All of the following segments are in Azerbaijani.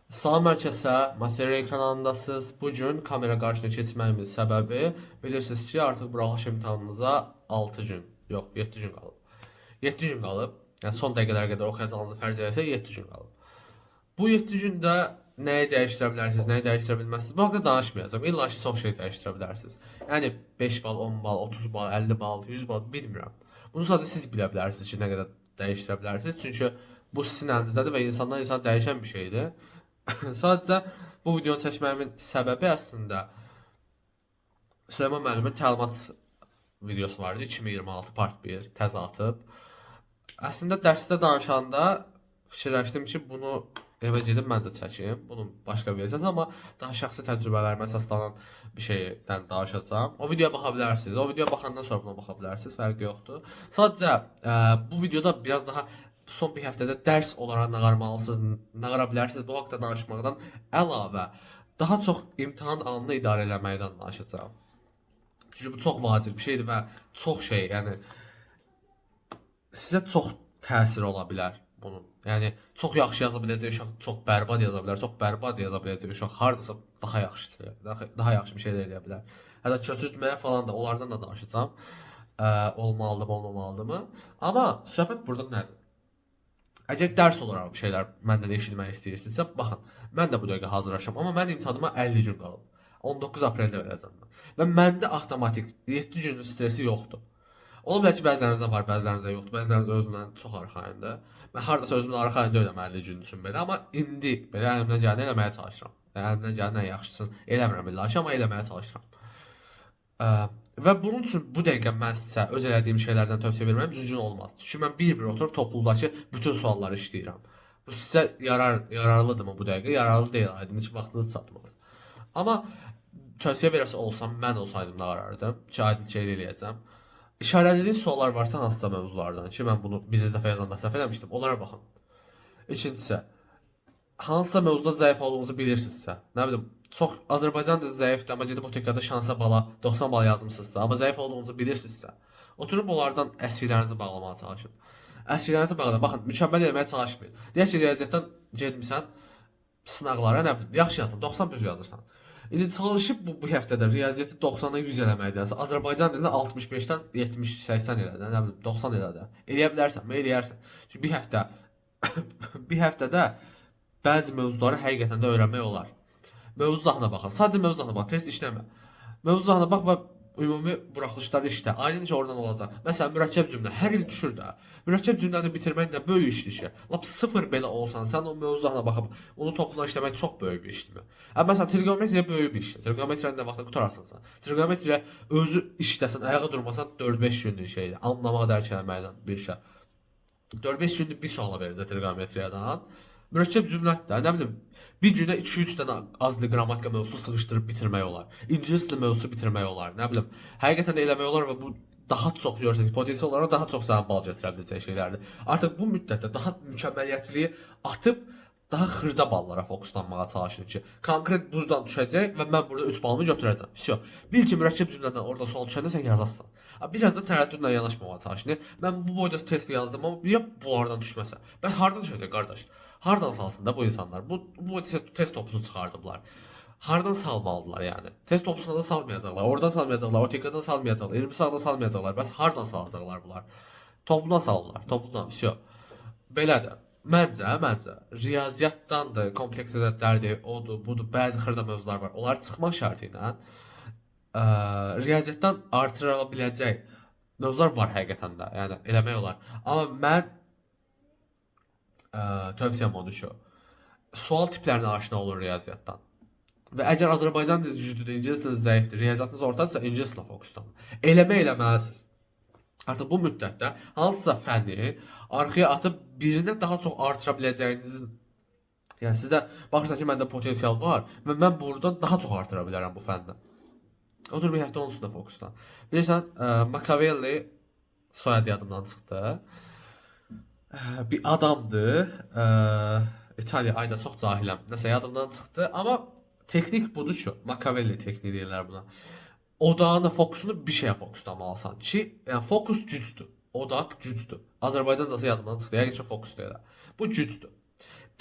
Salam hər kəsə, Material kanalındasınız. Bu gün kamera qarşısına keçməyimin səbəbi bilirsiniz ki, artıq buraxılış imtahanınıza 6 gün, yox 7 gün qalıb. 7 gün qalıb. Yəni son dəqiqələrə qədər oxuyacağınızı fərz etsək 7 gün qalıb. Bu 7 gündə nəyi dəyişdirə bilərsiniz, nəyi dəyişdirə bilməzsiniz? Bu haqqda danışmayacağam. İlla ki, çox şey dəyişdirə bilərsiniz. Yəni 5 bal, 10 bal, 30 bal, 50 bal, 100 bal bilmirəm. Bunu sadəcə siz bilə bilərsiniz ki, nə qədər dəyişdirə bilərsiniz. Çünki bu sizin əlinizdədir və insandan insana dəyişən bir şeydir. Sadəcə bu videonu çəkməyimin səbəbi əslində Süleyman müəllimin təlimat videosu vardı 2026 part 1 təzə atıb. Əslində dərsdə danışanda fikirləşdim ki, bunu evə gedib mən də çəkim. Bunun başqa verəcəz, amma daha şəxsi təcrübələrimə əsaslanan bir şeydən danışacağam. O videoya baxa bilərsiniz. O videoya baxandan sonra buna baxa bilərsiniz. Fərqi yoxdur. Sadəcə bu videoda biraz daha son bir həftədə dərs olaraq nə qarmalısınız, nə qara bilərsiniz bu haqqda danışmaqdan əlavə daha çox imtahan anını idarə eləməkdən danışacağam. Çünki bu çox vacib bir şeydir və çox şey, yəni sizə çox təsiri ola bilər bunun. Yəni çox yaxşı yaza biləcək uşaq çox bərbad yaza bilər, çox bərbad yaza biləcək uşaq hardasa daha yaxşı, daha yaxşı bir şeylər eləyə bilər. Hətta köçürtməyə falan da onlardan da danışacağam. Olmalıdır, olmamalıdırmı? Amma söhbət burada nədir? Əgər dərs olaraq bir şeylər məndən eşitmək istəyirsinizsə, baxın, mən də bu dəqiqə hazırlaşıram, amma mənim imtahanıma 50 gün qalıb. 19 apreldə verəcəm mən. Və məndə avtomatik 7 günlük stresi yoxdur. Ola bilər ki, bəzilərinizdə var, bəzilərinizdə yoxdur, bəzilərinizdə özümdən çox arxayındır. Mən hardasa özümdən arxayın deyiləm 50 gün üçün belə, amma indi belə əlimdən gələni eləməyə çalışıram. Yəni əlimdən gələn ən yaxşısını eləmirəm illa ki, amma eləməyə çalışıram. Və bunun üçün bu dəqiqə mən sizə öz elədiyim şeylərdən tövsiyə verməyim düzgün olmaz. Çünki mən bir-bir oturub topluluqdakı bütün sualları işləyirəm. Bu sizə yararlıdırmı bu dəqiqə? Yararlı deyil, aydın heç vaxtınız çatmaz. Amma tövsiyə verəsi olsam, mən olsaydım nə qarardım ki, aydın şey eləyəcəm. İşarəlediğim suallar varsa hansısa mövzulardan ki, mən bunu birinci dəfə yazanda səhv eləmişdim, onlara baxın. İkincisi, hansısa mövzuda zəif olduğunuzu bilirsinizsə, nə bilim, çox Azərbaycan dili zəifdir, amma gedib otekada şansa bala 90 bal yazmısınızsa, amma zəif olduğunuzu bilirsinizsə, oturub onlardan əskiklərinizi bağlamağa çalışın. Əskiklərinizi bağlayın. Baxın, mükəmməl eləməyə çalışmayın. Deyək ki, riyaziyyatdan getmisən sınaqlara, nə bilim, yaxşı yazsan, 90 düz yazırsan. İndi çalışıb bu həftədə riyaziyyatı 90-dan 100 eləməkdənsə, Azərbaycan dilini 65-dən 70-80 elə də, nə bilim, 90 elə də. Eləyə bilərsən, eləyərsən. Çünki bir həftə bir həftədə bəzi mövzuları həqiqətən də öyrənmək olar. Mövzu zahına baxın. Sadəcə mövzu zahına bax, test işləmə. Mövzu zahına bax və ümumi buraxılışları işlə. Aydın ki, oradan olacaq. Məsələn, mürəkkəb cümlə hər il düşür də. Mürəkkəb cümləni bitirmək nə böyük işdir ki. Lap sıfır belə olsan, sən o mövzu zahına baxıb onu topla işləmək çox böyük bir işdir. Məsələn, trigonometriya böyük bir işdir. Trigonometriyanı nə vaxtda qurtarsınsa. Trigonometriya özü işləsən, ayağa durmasan 4-5 günlük şeydir. Anlamağa, dərk etməkdən bir şey. 4-5 günlük bir suala verəcək trigonometriyadan. Mürəkkəb cümlədir. Nə bilim, bir günə 2-3 dənə az dil qrammatika mövzusu sıxışdırıb bitirmək olar. İngilis dili mövzusu bitirmək olar. Nə bilim, həqiqətən də eləmək olar və bu daha çox görürsünüz, potensial olaraq daha çox sənə bal gətirə biləcək şeylərdir. Artıq bu müddətdə daha mükəmməliyyətliyi atıb daha xırda ballara fokuslanmağa çalışın ki, konkret buzdan düşəcək və mən burada 3 balımı götürəcəm. Всё. Bil ki, mürəkkəb cümlədən orada sual düşəndə sən yazarsan. Biraz da tərəddüdlə yanaşmamağa çalışın. Mən bu boyda test yazdım, amma ya bunlardan düşməsə? Bəs hardan düşəcək qardaş? Hardan salsın da bu insanlar? Bu test topunu çıxardıblar. Hardan salmalıdılar yəni? Test topusuna da salmayacaqlar, oradan salmayacaqlar, OTK-dan salmayacaqlar, 20 sağdan salmayacaqlar. Bəs hardan salacaqlar bunlar? Topluna salırlar, topluna. Всё. Belədir. Məncə riyaziyyatdandır, kompleks ədədlərdir, odur, budur, bəzi xırda mövzular var. Onlar çıxmaq şərti ilə riyaziyyatdan artırıla biləcək mövzular var həqiqətən də. Yəni eləmək olar. Amma mən tövsiyəm odur ki, sual tiplərinə aşina olun riyaziyyatdan. Və əgər Azərbaycan dili güclüdür, ingilis dili zəifdir, riyaziyyatınız ortadırsa ingilis dilinə fokuslanın. Eləməlisiniz. Artıq bu müddətdə hansısa fənni arxaya atıb birinə daha çox artıra biləcəyinizin, yəni sizdə baxırsan ki, məndə potensial var və mən buradan daha çox artıra bilərəm bu fəndən. Otur bir həftə onun üstündə fokuslan. Bilirsən, Machiavelli soyadı yadımdan çıxdı. Bir adamdır. İtaliya, ayda çox cahiləm. Nəsə yadımdan çıxdı, amma teknik budur ki, Machiavelli tekniği deyirlər buna. Odağını, fokusunu bir şeyə fokuslamalısan ki, yəni fokus gücdür. Odaq gücdür. Azərbaycancası yadımdan çıxdı. Yəqin ki, fokus deyirlər. Bu gücdür.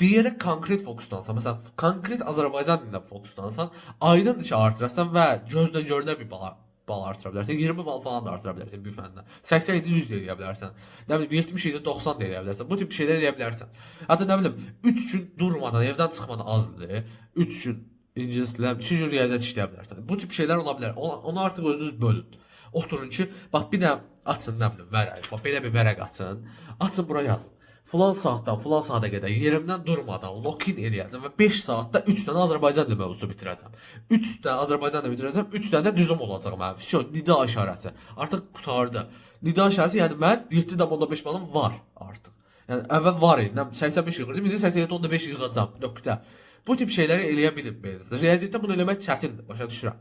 bir yerə konkret fokuslansan, məsələn, konkret Azərbaycan dilində fokuslansan, aydın ki artırarsan və gözlə görünən bir bal artıra bilərsən. 20 bal falan da artıra bilərsən bir fəndən. 80 idi 100 də eləyə bilərsən. Nə bilim 70 idi 90 da eləyə bilərsən. Bu tip şeylər eləyə bilərsən. Hətta nə bilim 3 gün durmadan, evdən çıxmadan azdır. 3 gün ingilis dilində 2 gün riyaziyyat işləyə bilərsən. Bu tip şeylər ola bilər. Onu artıq özünüz bölün. Oturun ki, bax bir də açın nə bilim vərəq. Bax belə bir vərəq açın. Açın bura yazın. Filan saatdan filan saata qədər yerimdən durmadan login eləyəcəm və 5 saatda 3 dənə Azərbaycan dili mövzusu bitirəcəm. 3 dənə Azərbaycan dili bitirəcəm, 3 dənə də düzüm olacaq mənim. Всё, nida işarəsi. Artıq qurtardı. Nida işarəsi, yəni mən 7,5 balım var artıq. Yəni əvvəl var idi. 85 yığırdım, indi 87.5 yığacam. Nöqtə. Bu tip şeyləri eləyə bilib. Riyaziyyatda bunu eləmək çətindir, başa düşürəm.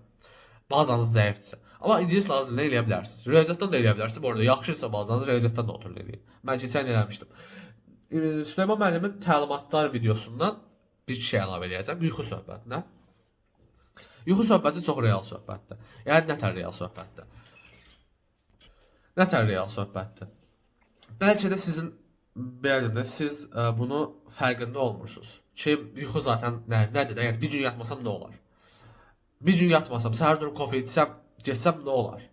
Bazanız zəifdirsə. Amma ingilis lazımlığını eləyə bilərsiniz. Riyaziyyatdan da eləyə bilərsiniz. Bu arada yaxşıysa bazanız riyaziyyatdan da oturun eləyin. Mən keçən eləmişdim. Süleyman müəllimin təlimatlar videosundan bir şey əlavə edəcəm. Yuxu söhbətinə. Yuxu söhbəti çox real söhbətdir. Yəni nətər real söhbətdir? Nətər real söhbətdir? Bəlkə də sizin beynində siz bunu fərqində olmursunuz. Ki yuxu zaten nədir? Yəni bir gün yatmasam nə olar? Bir gün yatmasam, səhər durub kofe içsəm, geçsəm nə olar?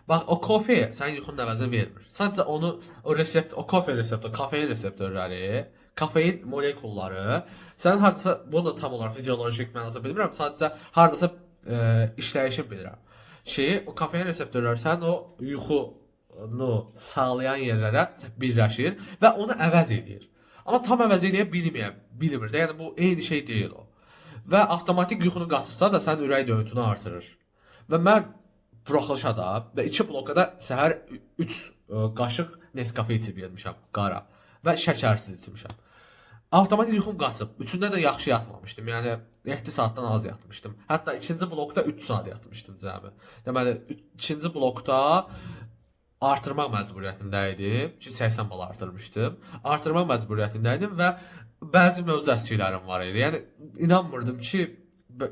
Bax, o kofe sənin yuxunun əvəzini vermir. Sadəcə onu, o kofe resepti, kafein reseptorları, kafein molekulları, sənin hardasa, bunu da tam olaraq fiziolojik mənasında bilmirəm, sadəcə hardasa işləyişini bilirəm. O kafein reseptorları sənin o yuxunu sağlayan yerlərə birləşir və onu əvəz edir. Amma tam əvəz edə bilmir də, yəni bu eyni şey deyil o. Və avtomatik yuxunu qaçırsa da sənin ürək döyüntünü artırır. Və mən buraxılışa da və 2 blokada səhər 3 qaşıq Nescafe içib yemişəm, qara və şəkərsiz içmişəm. Avtomatik yuxum qaçıb. Üçündə də yaxşı yatmamışdım. Yəni 7 saatdan az yatmışdım. Hətta ikinci blokda 3 saat yatmışdım cəmi. Deməli, ikinci blokda artırmaq məcburiyyətində idim ki, 80 bal artırmışdım. Artırmaq məcburiyyətində idim və bəzi mövzu əskiklərim var idi. Yəni inanmırdım ki,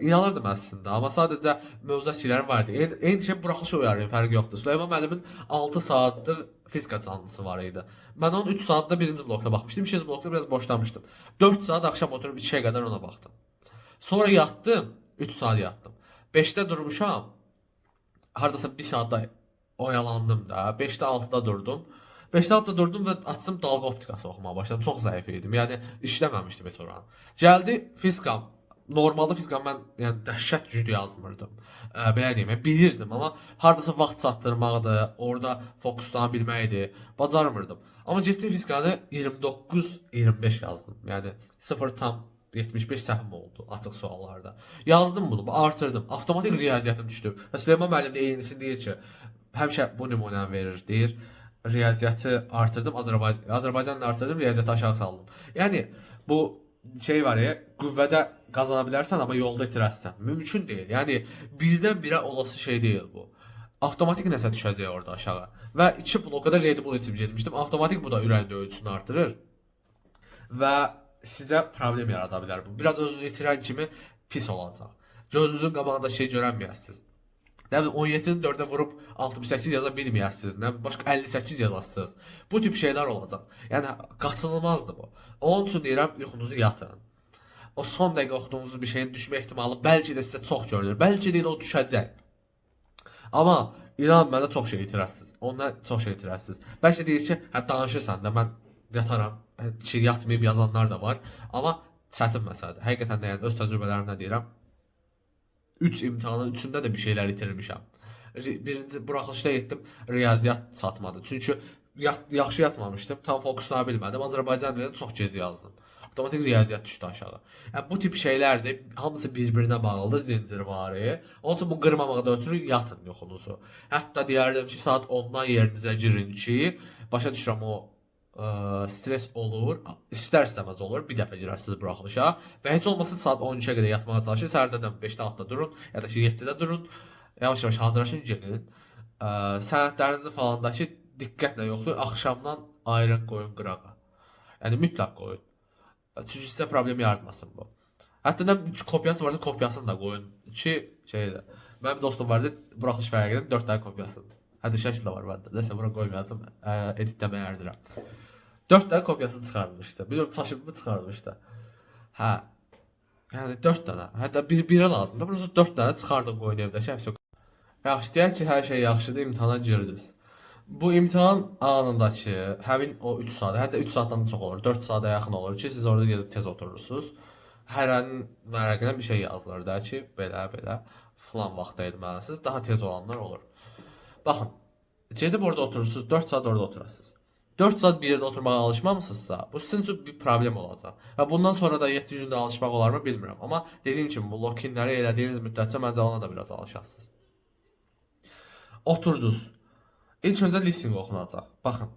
inanırdım əslində, amma sadəcə mövzu əskiklərim var idi. Eyni şey buraxılış uyarıyın, fərqi yoxdur. Süleyman müəllimin 6 saatlıq fizika canlısı var idi. Mən onun 3 saatda birinci blokda baxmışdım, ikinci blokda biraz boşlamışdım. 4 saat axşam oturub 2-yə qədər ona baxdım. Sonra yatdım, 3 saat yatdım. 5-də durmuşam, hardasa 1 saatda oyalandım da, 5-də 6-da durdum. 5-də 6-da durdum və açdım dalğa optikası oxumağa başladım. Çox zəif idim. Yəni işləməmişdim heç oranı. Gəldi fizikam. Normalda fizikam mən yəni dəhşət güclü yazmırdım. Belə deyim, bilirdim, amma hardasa vaxt çatdırmaqdır, orada fokuslana bilməkdir, bacarmırdım. Amma getdim fizikanı 29-25 yazdım. Yəni 0,75 səhvim oldu açıq suallarda. Yazdım bunu, artırdım. Avtomatik riyaziyyatım düşdü. Və Süleyman müəllim də eynisini deyir ki, həmişə bu nümunəni verir, deyir. Riyaziyyatı artırdım, Azərbaycanla artırdım, riyaziyyatı aşağı saldım. Yəni bu şey var ya, qüvvədə qazana bilərsən, amma yolda itirəsən. Mümkün deyil. Yəni birdən-birə olası şey deyil bu. Avtomatik nəsə düşəcək orada aşağı. Və 2 bloka da Red Bull içib getmişdim. Avtomatik bu da ürək döyüntüsünü artırır və sizə problem yarada bilər bu. Biraz özünüzü itirən kimi pis olacaq. Gözünüzün qabağında şey görənməyəsiniz. Nə bilim 17-ni 4-ə vurub 68 yaza bilməyəsiniz, nə başqa 58 yazasınız. Bu tip şeylər olacaq. Yəni qaçınılmazdır bu. Onun üçün deyirəm, yuxunuzu yatın. O son dəqiqə oxuduğunuz bir şeyin düşmə ehtimalı bəlkə də sizə çox görünür. Bəlkə də o düşəcək. Amma inan mənə çox şey itirərsiniz. Ondan çox şey itirərsiniz. Bəlkə deyir ki, hə danışırsan da mən yataram. Ki yatmayıb yazanlar da var. Amma çətin məsələdir. Həqiqətən də yəni öz təcrübələrimdən deyirəm. 3 imtahanın 3-ündə də bir şeylər itirmişəm. Birinci buraxılışda getdim, riyaziyyat çatmadı. Çünki yaxşı yatmamışdım, tam fokuslana bilmədim. Azərbaycan dilini çox gec yazdım. Avtomatik riyaziyyat düşdü aşağı. Yəni bu tip şeylərdir, hamısı bir-birinə bağlıdır, zincirvari. Onun üçün bu qırmamaqda ötürü yatın yuxunuzu. Hətta deyərdim ki, saat 10-dan yerinizə girin ki, başa düşürəm o stres olur, istər-istəməz olur. Bir dəfə girərsiniz buraxılışa və heç olmasa saat 12-yə qədər yatmağa çalışın. Səhərdən 5-də 6-da durun, ya da ki 7-də durun. Yavaş-yavaş hazırlaşın, gedin. Sənədlərinizi falan da ki, diqqətlə yoxdur. Axşamdan ayırın, qoyun qırağa. Yəni mütləq qoyun. Çünki sizə problem yaratmasın bu. Hətta nə kopyası varsa kopyasını da qoyun ki, şeydə. Mənim dostum vardı, buraxılış fərəqinin 4 dənə kopyasını. Hətta şəkil də var məndə. Nəsə bura qoymayacağam, editləməyə yardıram. 4 dənə kopyasını çıxarmışdı. Bilmiyorum çaşıbımı çıxarmışdı. Hə, yəni 4 dənə. Hətta biri lazımdır. Burası 4 dənə çıxardıq qoyun evdə. Şəfsə. Yaxşı, deyək ki, hər şey yaxşıdır, imtahana girdiniz. Bu imtahan anındakı həmin o 3 saat, hətta 3 saatdan da çox olur, 4 saata yaxın olur ki, siz orada gedib tez oturursunuz. Hərənin vərəqinə bir şey yazılır da ki, belə filan vaxtda etməlisiniz. Daha tez olanlar olur. Baxın, gedib orada oturursunuz, 4 saat orada oturasınız. 4 saat bir yerdə oturmağa alışmamısınızsa, bu sizin üçün bir problem olacaq. Və bundan sonra da 7 gündə alışmaq olarmı bilmirəm. Amma dediyim kimi bu lokinləri elədiyiniz müddətcə məncə ona da biraz alışasınız. Oturdunuz. İlk öncə listing oxunacaq. Baxın,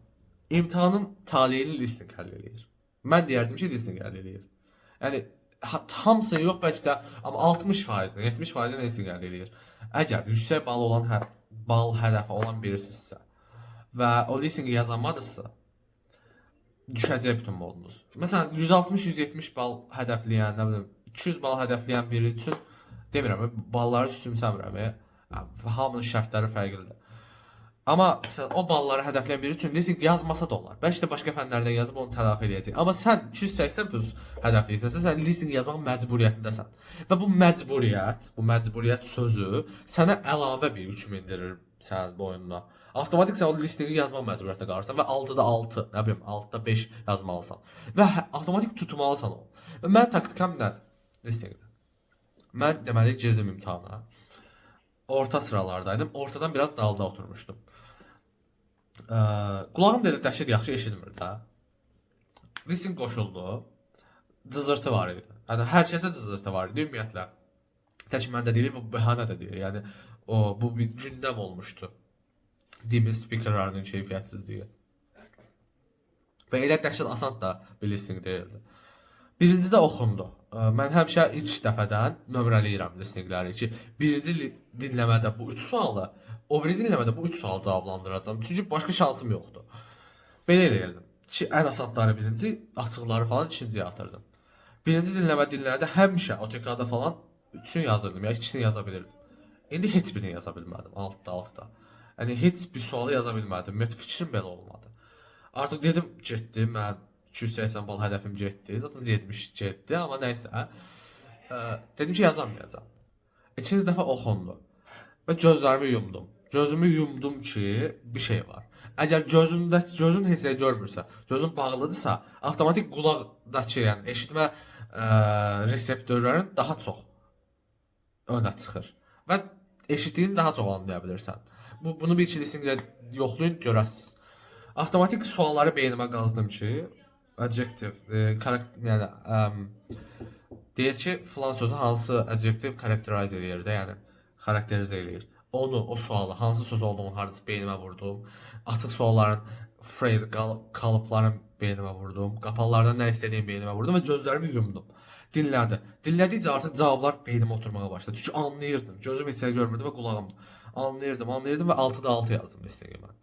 imtahanın taleyini listing həll eləyir. Mən deyərdim ki, listing həll eləyir. Yəni hamısını yox bəlkə də, amma 60%-ni, 70%-ni listing həll eləyir. Əgər yüksək bal olan bal hədəfi olan birisinizsə və o listingi yazamadısa, düşəcək bütün modunuz. Məsələn, 160-170 bal hədəfləyən, nə bilim, 200 bal hədəfləyən biri üçün demirəm, balları üstümsəmirəm. Hamının şərtləri fərqlidir. Amma məsələn, o balları hədəfləyən biri üçün listing yazmasa da olar. Bəlkə də başqa fənlərdən yazıb onu tələfi edəcək. Amma sən 280 plus hədəfləyirsən, sən listing yazmaq məcburiyyətindəsən. Və bu məcburiyyət sözü sənə əlavə bir yük mindirir sənin boynuna. Avtomatik sən o listingi yazmaq məcburiyyətində qalırsan və 6-da 6, nə bilim, 6-da 5 yazmalısan. Və avtomatik tutmalısan onu. Və mənim taktikam nədir? Listingdə. Mən deməli girdim imtahana. Orta sıralardaydım. Ortadan biraz dalda oturmuşdum. Qulağım dedi dəhşət yaxşı eşitmir də. Listing qoşuldu. Cızırtı var idi. Yəni hər kəsə cızırtı var idi ümumiyyətlə. Tək məndə deyil, bu bəhanə də deyil. Yəni bu bir gündəm olmuşdu. Dimiz spikerlərinin keyfiyyətsizliyi. Və elə dəhşət asan da bir listing deyildi. Birincidə oxundu. Mən həmişə ilk dəfədən nömrələyirəm listingləri ki, birinci dinləmədə bu 3 sualı, o biri dinləmədə bu 3 sualı cavablandıracağam. Çünki başqa şansım yoxdur. Belə eləyirdim ki, ən asanları birinci, açıqları falan ikinciyə atırdım. Birinci dinləmədə həmişə OTK-da falan 3-ünü yazırdım, ya ikisini yaza bilirdim. İndi heç birini yaza bilmədim, 6-da. Yəni heç bir sualı yaza bilmədim. Ümumiyyətlə fikrim belə olmadı. Artıq dedim, getdi, mən 280 bal hədəfim getdi. Zaten 70 getdi, amma nəysə. Dedim ki, yazamayacağam. İkinci dəfə oxundu. Və gözlərimi yumdum. Gözümü yumdum ki, bir şey var. Əgər gözün heç nə görmürsə, gözün bağlıdırsa, avtomatik qulaqdakı, yəni eşitmə reseptorların daha çox önə çıxır. Və eşitdiyini daha çox anlaya bilirsən. Bunu bir iki listinglə yoxlayın, görəsiniz. Avtomatik sualları beynimə qazdım ki, adjektiv, yəni deyir ki, filan sözü hansı adjektiv karakterize eləyir də, yəni xarakterizə eləyir. Onu, o sualı, hansı söz olduğunu hardasa beynimə vurdum. Açıq sualların phrase, kalıpların beynimə vurdum. Qapalılardan nə istədiyim beynimə vurdum və gözlərimi yumdum. Dinlədi. Dinlədikcə artıq cavablar beynimə oturmağa başladı. Çünki anlayırdım. Gözüm heç nə görmürdü və qulağım anlayırdım və 6-da 6 yazdım listingi mən.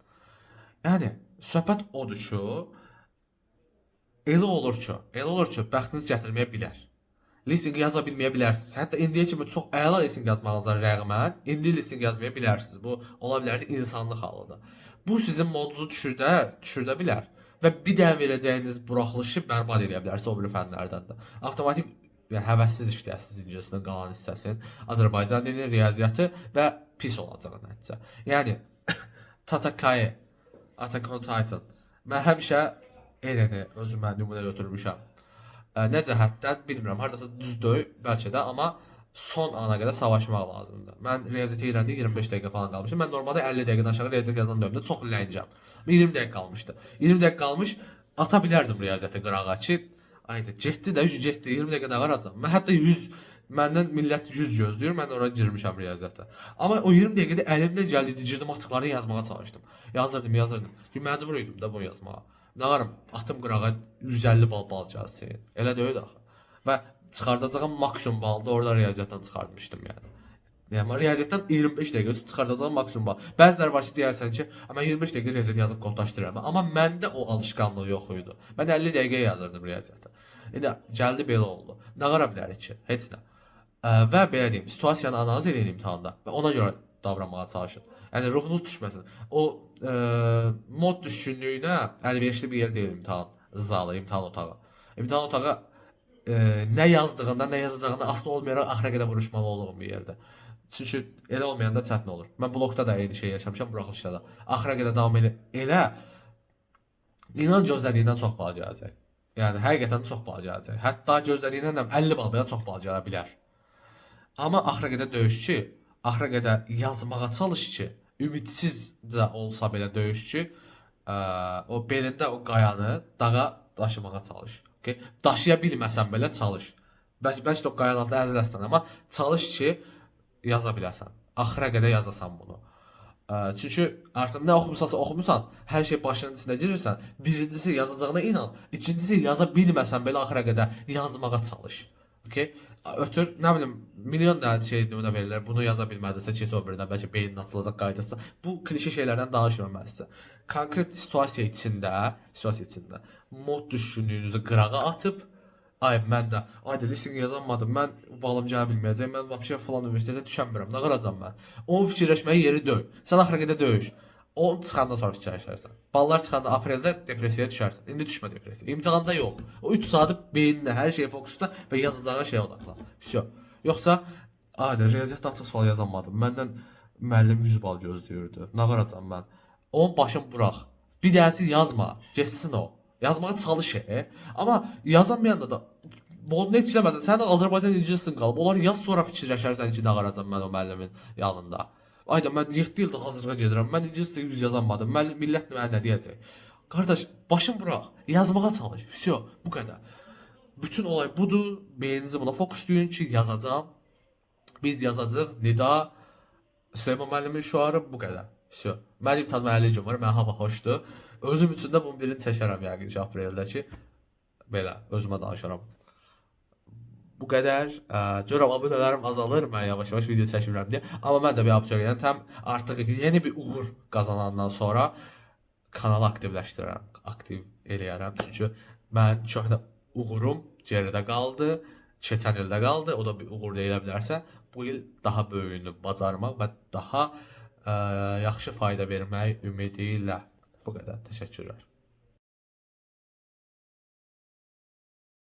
Yəni söhbət odur ki, elə olur ki, bəxtiniz gətirməyə bilər. Listing yaza bilməyə bilərsiniz. Hətta indiyə kimi çox əla listing yazmağınıza rəğmən, indi listing yazmaya bilərsiniz. Bu ola bilər ki, insanlıq halıdır. Bu sizin modunuzu düşürdə bilər və bir dənə verəcəyiniz buraxılışı bərbad edə bilərsə o biri fənlərdən də. Avtomatik, yəni həvəssiz işləyəsiniz ingiliscəsinin qalan hissəsini. Azərbaycan dili, riyaziyyatı və pis olacaq nəticə. Yəni Tatakae, Attack on Titan. Mən həmişə Eren'i özümə nümunə götürmüşəm. Nə cəhətdən bilmirəm, hardasa düzdür bəlkə də, amma son ana qədər savaşmaq lazımdır. Mən riyaziyyat öyrəndə 25 dəqiqə falan qalmışım. Mən normalda 50 dəqiqədən aşağı riyaziyyat yazan dövrdə çox ləngəm. 20 dəqiqə qalmışdı. 20 dəqiqə qalmış, ata bilərdim riyaziyyatı qırağa ki, ayda getdi də, 20 dəqiqə daha aracam. Mən hətta 100, məndən millət 100 gözləyir, mən oraya girmişəm riyaziyyata. Amma o 20 dəqiqədə əlimdən gəldi, girdim açıqları yazmağa çalışdım. Yazırdım. Çünki məcbur idim də bunu yazmağa. Nə varam, atım qırağa 150 bal gəlsin. Elə deyil axı. Və çıxardacağım maksimum balı da orada riyaziyyatdan çıxartmışdım yəni. Yəni riyaziyyatdan 25 dəqiqə çıxardacağım maksimum bal. Bəziləri var ki, deyərsən ki, mən 25 dəqiqə riyaziyyat yazıb kodlaşdırıram. Amma məndə o alışqanlıq yox idi. Mən 50 dəqiqə yazırdım riyaziyyata. İndi gəldi belə oldu. Nə qara bilərik ki, heç nə. Və belə deyim, situasiyanı analiz edin imtahanda və ona görə davranmağa çalışın. Yəni ruhunuz düşməsin. O mod düşkünlüyünə əlverişli bir yer deyil imtahan zalı, imtahan otağı. İmtahan otağı nə yazdığında, nə yazacağında asılı olmayaraq axıra qədər vuruşmalı olduğum bir yerdə. Çünki elə olmayanda çətin olur. Mən blokda da eyni şey yaşamışam, buraxılışda da. Axıra qədər davam elə, inan gözlədiyindən çox bal gələcək. Yəni həqiqətən çox bal gələcək. Hətta gözlədiyindən də 50 bal belə çox bal gələ bilər. Amma axıra qədər döyüşçü, axıra qədər yazmağa çalış ki, ümidsiz olsa belə döyüşçü, o belində o qayanı dağa daşımağa çalış. Okay? Daşıya bilməsən belə çalış. Bəlkə də o qayanın altında əziləsən, amma çalış ki, yaza biləsən. Axıra qədər yazasan bunu. Çünki artıq nə oxumusan, hər şey başının içində girirsən. Birincisi yazacağına inan, ikincisi yaza bilməsən belə axıra qədər yazmağa çalış. Okay? Ötür, nə bilim, milyon dənə şey nümunə verirlər. Bunu yaza bilmədisə, keç o birindən, bəlkə beynin açılacaq qaydası. Bu klişe şeylərdən danışmamalısan. Konkret situasiya içində mod düşündüyünüzü qırağa atıb, ay mən də, ay da listening yazamadım, mən balım gələ bilməyəcək, mən vəbşə falan universitetə düşənmirəm, nə qıracam mən? Onun fikirləşməyə yeri döy. Sən axıra qədər döyüş. O çıxandan sonra fikirləşərsən. Ballar çıxanda apreldə depressiyaya düşərsən. İndi düşmə depressiyaya. İmtahanda yox. O 3 saatı beyninlə, hər şeyə fokusda və yazacağın şeyə odaqlan. Всё. Yoxsa ayda riyaziyyatda açıq sual yazamadım. Məndən müəllim 100 bal gözləyirdi. Nə qıracam mən? Onun başını burax. Bir dənəsi yazma. Getsin o. Yazmağa çalış. Amma yazamayanda da bunu heç eləməsən. Sən də Azərbaycan incilsin qalıb. Onlar yaz sonra fikirləşərsən ki, nə qıracam mən o müəllimin yanında. Ayda mən 7 ildir hazırlığa gedirəm. Mən ingilis dili yazamadım. Millət mənə nə deyəcək? Qardaş, başın burax. Yazmağa çalış. Всё, bu qədər. Bütün olay budur. Beyninizi buna fokuslayın ki, yazacağam. Biz yazacağıq. Nida Süleyman müəllimin şüarı bu qədər. Всё. Mənim imtahan müəllimim var. Mənə hava xoşdur. Özüm üçün də bunun birini çəkərəm yəqin ki, apreldə ki, belə özümə danışaram. Bu qədər. Görürəm abunələrim azalır, mən yavaş-yavaş video çəkmirəm deyə. Amma mən də bir abituriyentəm. Artıq yeni bir uğur qazanandan sonra kanalı aktivləşdirirəm, aktiv eləyərəm. Çünki mən köhnə uğurum geridə qaldı, keçən ildə qaldı. O da bir uğur deyə bilərsə, bu il daha böyüyünü bacarmaq və daha yaxşı fayda vermək ümidi ilə. Bu qədər. Təşəkkürlər.